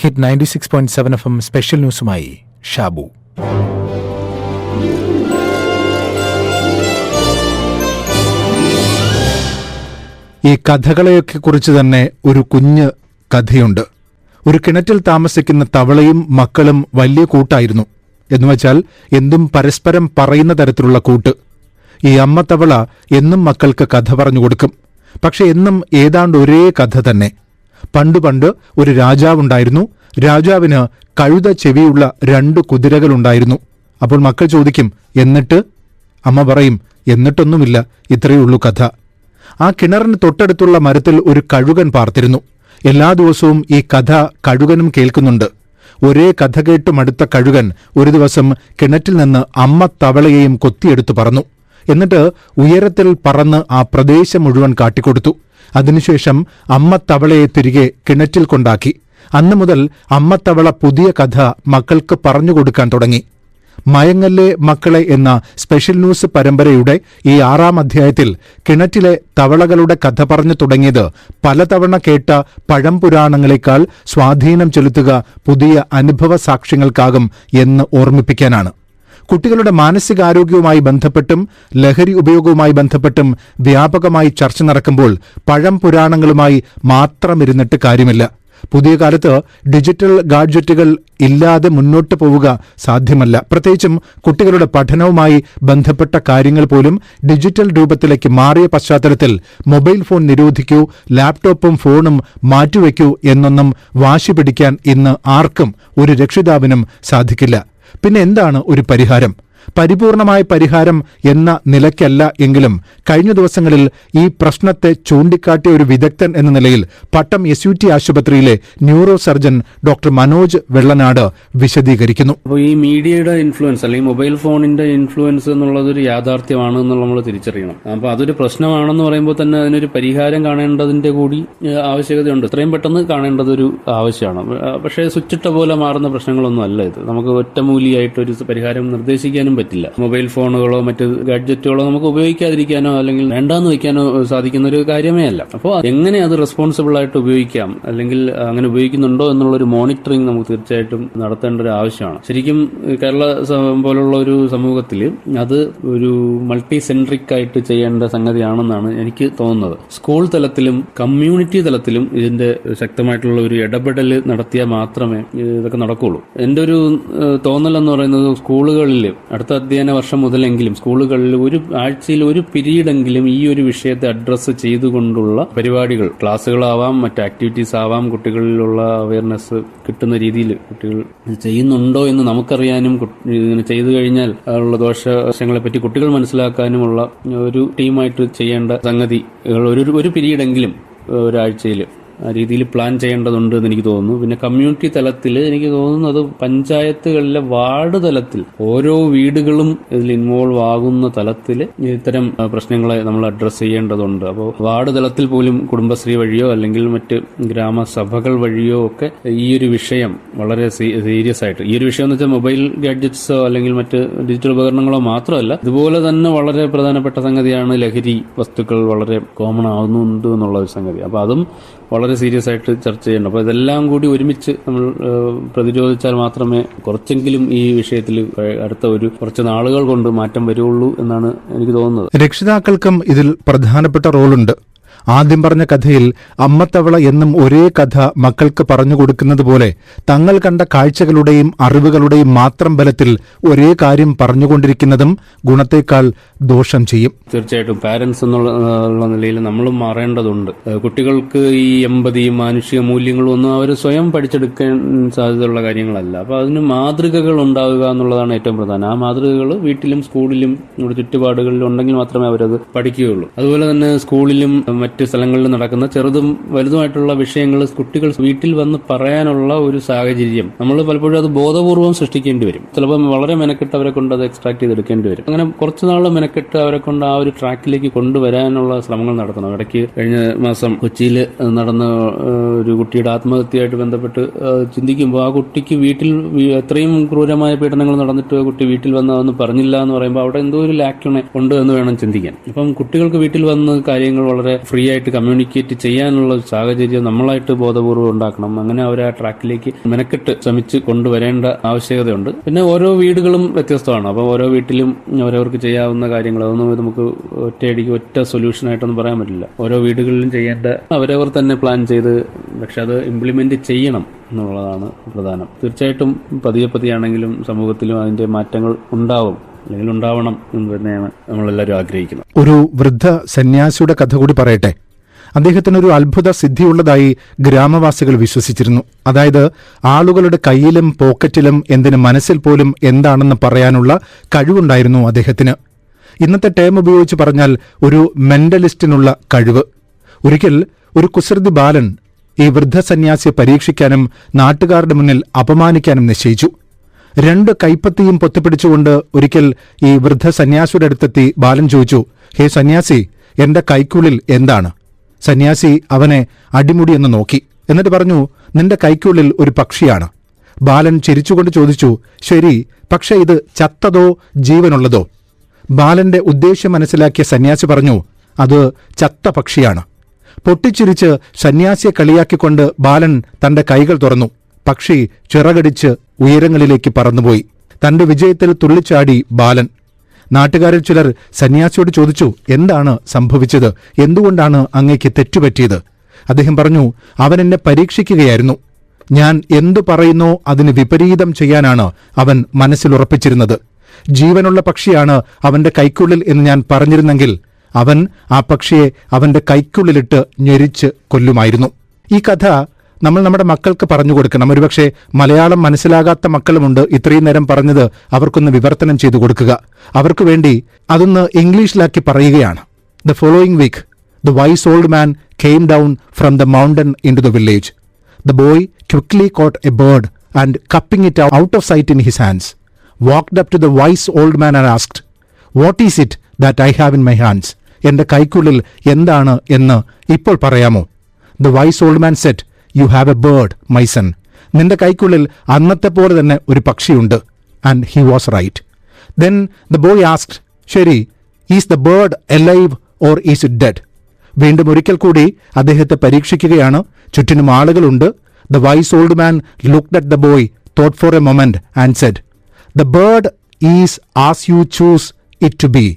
Hit 96.7 FM special ന്യൂസുമായി ഷാബു. ഈ കഥകളെയൊക്കെ കുറിച്ച് തന്നെ ഒരു കുഞ്ഞ് കഥയുണ്ട്. ഒരു കിണറ്റിൽ താമസിക്കുന്ന തവളയും മക്കളും വലിയ കൂട്ടായിരുന്നു. എന്നുവച്ചാൽ എന്തും പരസ്പരം പറയുന്ന തരത്തിലുള്ള കൂട്ട്. ഈ അമ്മ തവള എന്നും മക്കൾക്ക് കഥ പറഞ്ഞു കൊടുക്കും. പക്ഷെ എന്നും ഏതാണ്ട് ഒരേ കഥ തന്നെ. പണ്ട് ഒരു രാജാവുണ്ടായിരുന്നു. രാജാവിന് കഴുത ചെവിയുള്ള 2 കുതിരകളുണ്ടായിരുന്നു. അപ്പോൾ മക്കൾ ചോദിക്കും, എന്നിട്ട്? അമ്മ പറയും, എന്നിട്ടൊന്നുമില്ല, ഇത്രയുള്ളൂ കഥ. ആ കിണറിന് തൊട്ടടുത്തുള്ള മരത്തിൽ ഒരു കഴുകൻ പാർത്തിരുന്നു. എല്ലാ ദിവസവും ഈ കഥ കഴുകനും കേൾക്കുന്നുണ്ട്. ഒരേ കഥ കേട്ട് മടുത്ത കഴുകൻ ഒരു ദിവസം കിണറ്റിൽ നിന്ന് അമ്മ തവളയെയും കൊത്തിയെടുത്തു പറന്നു. എന്നിട്ട് ഉയരത്തിൽ പറന്ന് ആ പ്രദേശം മുഴുവൻ കാട്ടിക്കൊടുത്തു. അതിനുശേഷം അമ്മ തവളയെ തിരികെ കിണറ്റിൽ കൊണ്ടാക്കി. അന്നു മുതൽ അമ്മ തവള പുതിയ കഥ മക്കൾക്ക് പറഞ്ഞുകൊടുക്കാൻ തുടങ്ങി. മയങ്ങല്ലേ മക്കളെ എന്ന സ്പെഷ്യൽ ന്യൂസ് പരമ്പരയുടെ ഈ 6ാം അധ്യായത്തിൽ കിണറ്റിലെ തവളകളുടെ കഥ പറഞ്ഞു തുടങ്ങിയത് പലതവണ കേട്ട പഴംപുരാണങ്ങളെക്കാൾ സ്വാധീനം ചെലുത്തുക പുതിയ അനുഭവ സാക്ഷ്യങ്ങൾക്കാകും എന്ന് ഓർമ്മിപ്പിക്കാനാണ്. കുട്ടികളുടെ മാനസികാരോഗ്യവുമായി ബന്ധപ്പെട്ടും ലഹരി ഉപയോഗവുമായി ബന്ധപ്പെട്ടും വ്യാപകമായി ചർച്ച നടക്കുമ്പോൾ പഴംപുരാണങ്ങളുമായി മാത്രമിരുന്നിട്ട് കാര്യമില്ല. പുതിയ കാലത്ത് ഡിജിറ്റൽ ഗാഡ്ജറ്റുകൾ ഇല്ലാതെ മുന്നോട്ട് പോവുക സാധ്യമല്ല. പ്രത്യേകിച്ചും കുട്ടികളുടെ പഠനവുമായി ബന്ധപ്പെട്ട കാര്യങ്ങൾ പോലും ഡിജിറ്റൽ രൂപത്തിലേക്ക് മാറിയ പശ്ചാത്തലത്തിൽ മൊബൈൽ ഫോൺ നിരോധിക്കൂ, ലാപ്ടോപ്പും ഫോണും മാറ്റിവെക്കൂ എന്നൊന്നും വാശി പിടിക്കാൻ ഇന്ന് ആർക്കും ഒരു രക്ഷിതാവിനും സാധിക്കില്ല. പിന്നെ എന്താണ് ഒരു പരിഹാരം? പരിപൂർണമായ പരിഹാരം എന്ന നിലയ്ക്കല്ല എങ്കിലും കഴിഞ്ഞ ദിവസങ്ങളിൽ ഈ പ്രശ്നത്തെ ചൂണ്ടിക്കാട്ടിയ ഒരു വിദഗ്ധൻ എന്ന നിലയിൽ പട്ടം SUT ആശുപത്രിയിലെ neuro surgeon doctor Manoj Vellanad വിശദീകരിക്കുന്നു. അപ്പോൾ ഈ മീഡിയയുടെ ഇൻഫ്ലുവൻസ് അല്ലെങ്കിൽ മൊബൈൽ ഫോണിന്റെ ഇൻഫ്ലുവൻസ് എന്നുള്ളതൊരു യാഥാർത്ഥ്യമാണ് എന്നുള്ള നമ്മൾ തിരിച്ചറിയണം. അപ്പോൾ അതൊരു പ്രശ്നമാണെന്ന് പറയുമ്പോൾ തന്നെ അതിനൊരു പരിഹാരം കാണേണ്ടതിന്റെ കൂടി ആവശ്യകതയുണ്ട്. എത്രയും പെട്ടെന്ന് കാണേണ്ടതൊരു ആവശ്യമാണ്. പക്ഷേ സ്വിച്ചിട്ട പോലെ മാറുന്ന പ്രശ്നങ്ങളൊന്നും അല്ല ഇത്. നമുക്ക് ഒറ്റമൂലിയായിട്ടൊരു പരിഹാരം നിർദ്ദേശിക്കാനും പറ്റില്ല. മൊബൈൽ ഫോണുകളോ മറ്റ് ഗാഡ്ജറ്റുകളോ നമുക്ക് ഉപയോഗിക്കാതിരിക്കാനോ അല്ലെങ്കിൽ വേണ്ടാന്ന് വയ്ക്കാനോ സാധിക്കുന്ന ഒരു കാര്യമേ അല്ല. അപ്പോൾ എങ്ങനെ അത് റെസ്പോൺസിബിൾ ആയിട്ട് ഉപയോഗിക്കാം, അല്ലെങ്കിൽ അങ്ങനെ ഉപയോഗിക്കുന്നുണ്ടോ എന്നുള്ളൊരു മോണിറ്ററിംഗ് നമുക്ക് തീർച്ചയായിട്ടും നടത്തേണ്ട ഒരു ആവശ്യമാണ്. ശരിക്കും കേരള പോലുള്ള ഒരു സമൂഹത്തിൽ അത് ഒരു മൾട്ടി സെൻട്രിക് ആയിട്ട് ചെയ്യേണ്ട സംഗതിയാണെന്നാണ് എനിക്ക് തോന്നുന്നത്. സ്കൂൾ തലത്തിലും കമ്മ്യൂണിറ്റി തലത്തിലും ഇതിന്റെ ശക്തമായിട്ടുള്ള ഒരു ഇടപെടൽ നടത്തിയാൽ മാത്രമേ ഇതൊക്കെ നടക്കുകയുള്ളൂ. എന്റെ ഒരു തോന്നൽ എന്ന് പറയുന്നത് സ്കൂളുകളിൽ അടുത്ത അധ്യയന വർഷം മുതലെങ്കിലും സ്കൂളുകളിൽ ഒരു ആഴ്ചയിൽ ഒരു പീരീഡെങ്കിലും ഈ ഒരു വിഷയത്തെ അഡ്രസ്സ് ചെയ്തുകൊണ്ടുള്ള പരിപാടികൾ, ക്ലാസ്സുകളാവാം, മറ്റ് ആക്ടിവിറ്റീസ് ആവാം, കുട്ടികളിലുള്ള അവയർനെസ് കിട്ടുന്ന രീതിയിൽ കുട്ടികൾ ചെയ്യുന്നുണ്ടോ എന്ന് നമുക്കറിയാനും ഇങ്ങനെ ചെയ്തു കഴിഞ്ഞാൽ ഉള്ള ദോഷവശങ്ങളെ പറ്റി കുട്ടികൾ മനസ്സിലാക്കാനുമുള്ള ഒരു ടീമായിട്ട് ചെയ്യേണ്ട സംഗതികൾ ഒരു പീരീഡെങ്കിലും ഒരാഴ്ചയിൽ ആ രീതിയിൽ പ്ലാൻ ചെയ്യേണ്ടതുണ്ട് എന്ന് എനിക്ക് തോന്നുന്നു. പിന്നെ കമ്മ്യൂണിറ്റി തലത്തിൽ എനിക്ക് തോന്നുന്നത് പഞ്ചായത്തുകളിലെ വാർഡ് തലത്തിൽ ഓരോ വീടുകളും ഇതിൽ ഇൻവോൾവ് ആകുന്ന തലത്തിൽ ഇത്തരം പ്രശ്നങ്ങളെ നമ്മൾ അഡ്രസ്സ് ചെയ്യേണ്ടതുണ്ട്. അപ്പോൾ വാർഡ് തലത്തിൽ പോലും കുടുംബശ്രീ വഴിയോ അല്ലെങ്കിൽ മറ്റ് ഗ്രാമസഭകൾ വഴിയോ ഒക്കെ ഈ ഒരു വിഷയം വളരെ സീരിയസ് ആയിട്ട്, ഈ ഒരു വിഷയം എന്ന് വെച്ചാൽ മൊബൈൽ ഗാഡ്ജറ്റ്സോ അല്ലെങ്കിൽ മറ്റ് ഡിജിറ്റൽ ഉപകരണങ്ങളോ മാത്രമല്ല, ഇതുപോലെ തന്നെ വളരെ പ്രധാനപ്പെട്ട സംഗതിയാണ് ലഹരി വസ്തുക്കൾ വളരെ കോമൺ ആവുന്നുണ്ട് എന്നുള്ള ഒരു സംഗതി. അപ്പോൾ അതും വളരെ സീരിയസ് ആയിട്ട് ചർച്ച ചെയ്യണം. അപ്പോൾ ഇതെല്ലാം കൂടി ഒരുമിച്ച് നമ്മൾ പ്രതിരോധിച്ചാൽ മാത്രമേ കുറച്ചെങ്കിലും ഈ വിഷയത്തിൽ അടുത്ത കുറച്ച് നാളുകൾ കൊണ്ട് മാറ്റം വരുള്ളൂ എന്നാണ് എനിക്ക് തോന്നുന്നത്. രക്ഷിതാക്കൾക്കും ഇതിൽ പ്രധാനപ്പെട്ട റോളുണ്ട്. ആദ്യം പറഞ്ഞ കഥയിൽ അമ്മത്തവള എന്നും ഒരേ കഥ മക്കൾക്ക് പറഞ്ഞു കൊടുക്കുന്നത് പോലെ തങ്ങൾ കണ്ട കാഴ്ചകളുടെയും അറിവുകളുടെയും മാത്രം ബലത്തിൽ ഒരേ കാര്യം പറഞ്ഞുകൊണ്ടിരിക്കുന്നതും ഗുണത്തേക്കാൾ ദോഷം ചെയ്യും. തീർച്ചയായിട്ടും പാരന്റ്സ് എന്നുള്ള നിലയിൽ നമ്മളും മാറേണ്ടതുണ്ട്. കുട്ടികൾക്ക് ഈ എമ്പതിയും മാനുഷിക മൂല്യങ്ങളും ഒന്നും അവർ സ്വയം പഠിച്ചെടുക്കാൻ സാധ്യതയുള്ള കാര്യങ്ങളല്ല. അപ്പോൾ അതിന് മാതൃകകൾ ഉണ്ടാവുക എന്നുള്ളതാണ് ഏറ്റവും പ്രധാനം. ആ മാതൃകകൾ വീട്ടിലും സ്കൂളിലും നമ്മുടെ ചുറ്റുപാടുകളിലും ഉണ്ടെങ്കിൽ മാത്രമേ അവരത് പഠിക്കുകയുള്ളൂ. അതുപോലെ തന്നെ സ്കൂളിലും മറ്റ് സ്ഥലങ്ങളിൽ നടക്കുന്ന ചെറുതും വലുതുമായിട്ടുള്ള വിഷയങ്ങൾ കുട്ടികൾ വീട്ടിൽ വന്ന് പറയാനുള്ള ഒരു സാഹചര്യം നമ്മൾ പലപ്പോഴും അത് ബോധപൂർവം സൃഷ്ടിക്കേണ്ടി വരും. ചിലപ്പോൾ വളരെ മെനക്കെട്ട് അവരെ കൊണ്ട് അത് എക്സ്ട്രാക്ട് ചെയ്തെടുക്കേണ്ടി വരും. അങ്ങനെ കുറച്ചുനാൾ മെനക്കെട്ട് അവരെ കൊണ്ട് ആ ഒരു ട്രാക്കിലേക്ക് കൊണ്ടുവരാനുള്ള ശ്രമങ്ങൾ നടത്തണം. ഇടയ്ക്ക് കഴിഞ്ഞ മാസം കൊച്ചിയിൽ നടന്ന ഒരു കുട്ടിയുടെ ആത്മഹത്യയായിട്ട് ബന്ധപ്പെട്ട് ചിന്തിക്കുമ്പോൾ ആ കുട്ടിക്ക് വീട്ടിൽ എത്രയും ക്രൂരമായ പീഡനങ്ങൾ നടന്നിട്ട് കുട്ടി വീട്ടിൽ വന്ന് അതൊന്നും പറഞ്ഞില്ല എന്ന് പറയുമ്പോൾ അവിടെ എന്തോ ഒരു ലാക്യൂണ ഉണ്ട് എന്ന് വേണം ചിന്തിക്കാൻ. അപ്പം കുട്ടികൾക്ക് വീട്ടിൽ വന്ന് കാര്യങ്ങൾ വളരെ ഫ്രീ ഫ്രീ ആയിട്ട് കമ്മ്യൂണിക്കേറ്റ് ചെയ്യാനുള്ള ഒരു സാഹചര്യം നമ്മളായിട്ട് ബോധപൂർവ്വം ഉണ്ടാക്കണം. അങ്ങനെ അവരെ ആ ട്രാക്കിലേക്ക് മെനക്കെട്ട് ശ്രമിച്ച് കൊണ്ടുവരേണ്ട ആവശ്യകതയുണ്ട്. പിന്നെ ഓരോ വീടുകളും വ്യത്യസ്തമാണ്. അപ്പോൾ ഓരോ വീട്ടിലും അവരവർക്ക് ചെയ്യാവുന്ന കാര്യങ്ങൾ അതൊന്നും നമുക്ക് ഒറ്റയടിക്ക് ഒറ്റ സൊല്യൂഷനായിട്ടൊന്നും പറയാൻ പറ്റില്ല. ഓരോ വീടുകളിലും ചെയ്യേണ്ട അവരവർ തന്നെ പ്ലാൻ ചെയ്ത് പക്ഷെ അത് ഇംപ്ലിമെന്റ് ചെയ്യണം എന്നുള്ളതാണ് പ്രധാനം. തീർച്ചയായിട്ടും പതിയെ പതിയാണെങ്കിലും സമൂഹത്തിലും അതിന്റെ മാറ്റങ്ങൾ ഉണ്ടാവും, അല്ലെങ്കിൽ ഉണ്ടാവണം എന്ന് തന്നെയാണ് നമ്മളെല്ലാവരും ആഗ്രഹിക്കുന്നത്. ഒരു വൃദ്ധ സന്യാസിയുടെ കഥ കൂടി പറയട്ടെ. അദ്ദേഹത്തിനൊരു അത്ഭുത സിദ്ധിയുള്ളതായി ഗ്രാമവാസികൾ വിശ്വസിച്ചിരുന്നു. അതായത് ആളുകളുടെ കയ്യിലും പോക്കറ്റിലും എന്തിന് മനസ്സിൽ പോലും എന്താണെന്ന് പറയാനുള്ള കഴിവുണ്ടായിരുന്നു അദ്ദേഹത്തിന്. ഇന്നത്തെ ടേം ഉപയോഗിച്ച് പറഞ്ഞാൽ ഒരു മെന്റലിസ്റ്റിനുള്ള കഴിവ്. ഒരിക്കൽ ഒരു കുസൃതി ബാലൻ ഈ വൃദ്ധ സന്യാസിയെ പരീക്ഷിക്കാനും നാട്ടുകാരുടെ മുന്നിൽ അപമാനിക്കാനും നിശ്ചയിച്ചു. 2 കൈപ്പത്തിയും പൊത്തിപ്പിടിച്ചുകൊണ്ട് ഒരിക്കൽ ഈ വൃദ്ധ സന്യാസിയുടെ അടുത്തെത്തി ബാലൻ ചോദിച്ചു, ഹേ സന്യാസി, എന്റെ കൈക്കുള്ളിൽ എന്താണ്? സന്യാസി അവനെ അടിമുടി എന്ന് നോക്കി. എന്നിട്ട് പറഞ്ഞു, നിന്റെ കൈക്കുള്ളിൽ ഒരു പക്ഷിയാണ്. ബാലൻ ചിരിച്ചുകൊണ്ട് ചോദിച്ചു, ശരി, പക്ഷേ ഇത് ചത്തതോ ജീവനുള്ളതോ? ബാലന്റെ ഉദ്ദേശ്യം മനസ്സിലാക്കിയ സന്യാസി പറഞ്ഞു, അത് ചത്ത പക്ഷിയാണ്. പൊട്ടിച്ചിരിച്ച് സന്യാസിയെ കളിയാക്കിക്കൊണ്ട് ബാലൻ തന്റെ കൈകൾ തുറന്നു. പക്ഷി ചിറകടിച്ച് ഉയരങ്ങളിലേക്ക് പറന്നുപോയി. തന്റെ വിജയത്തിൽ തുള്ളിച്ചാടി ബാലൻ. നാട്ടുകാരിൽ ചിലർ സന്യാസിയോട് ചോദിച്ചു, എന്താണ് സംഭവിച്ചത്? എന്തുകൊണ്ടാണ് അങ്ങേക്ക് തെറ്റുപറ്റിയത്? അദ്ദേഹം പറഞ്ഞു, അവൻ എന്നെ പരീക്ഷിക്കുകയായിരുന്നു. ഞാൻ എന്തു പറയുന്നോ അതിന് വിപരീതം ചെയ്യാനാണ് അവൻ മനസ്സിലുറപ്പിച്ചിരുന്നത്. ജീവനുള്ള പക്ഷിയാണ് അവന്റെ കൈക്കുള്ളിൽ എന്ന് ഞാൻ പറഞ്ഞിരുന്നെങ്കിൽ അവൻ ആ പക്ഷിയെ അവന്റെ കൈക്കുള്ളിലിട്ട് ഞെരിച്ച് കൊല്ലുമായിരുന്നു. ഈ കഥ നമ്മൾ നമ്മുടെ മക്കൾക്ക് പറഞ്ഞു കൊടുക്കണം. ഒരുപക്ഷെ മലയാളം മനസ്സിലാകാത്ത മക്കളുമുണ്ട്. ഇത്രയും നേരം പറഞ്ഞത് അവർക്കൊന്ന് വിവർത്തനം ചെയ്തു കൊടുക്കുക. അവർക്ക് വേണ്ടി അതൊന്ന് ഇംഗ്ലീഷിലാക്കി പറയുകയാണ്. The following week the wise old man came down from the mountain into the village. The boy quickly caught a bird and cupping it out of sight in his hands walked up to the wise old man and asked, what is it that I have in my hands? എന്റെ കൈക്കുള്ളിൽ എന്താണ് എന്ന് ഇപ്പോൾ പറയാമോ? The wise old man said, you have a bird, my son. നിന്റെ കൈക്കുള്ളിൽ അന്നത്തെ പോലെ തന്നെ ഒരു പക്ഷിയുണ്ട്. And he was right. Then the boy asked, ശരി, is the bird alive or is it dead? വീണ്ടും ഒരിക്കൽ കൂടി അദ്ദേഹത്തെ പരീക്ഷിക്കുകയാണ്. ചുറ്റിനും ആളുകളുണ്ട്. The wise old man looked at the boy, thought for a moment and said, the bird is as you choose it to be.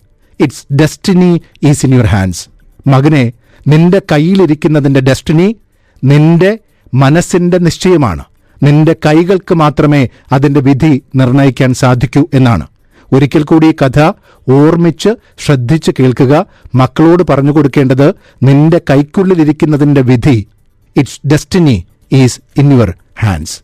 Its destiny is in your hands. മകനെ, നിന്റെ കയ്യിലിരിക്കുന്നതിന്റെ destiny നിന്റെ മനസ്സിന്റെ നിശ്ചയമാണ്. നിന്റെ കൈകൾക്ക് മാത്രമേ അതിന്റെ വിധി നിർണയിക്കാൻ സാധിക്കൂ എന്നാണ്. ഒരിക്കൽ കൂടി ഈ കഥ ഓർമ്മിച്ച് ശ്രദ്ധിച്ച് കേൾക്കുക. മക്കളോട് പറഞ്ഞു കൊടുക്കേണ്ടത് നിന്റെ കൈക്കുള്ളിലിരിക്കുന്നതിന്റെ വിധി, it's destiny is in your hands.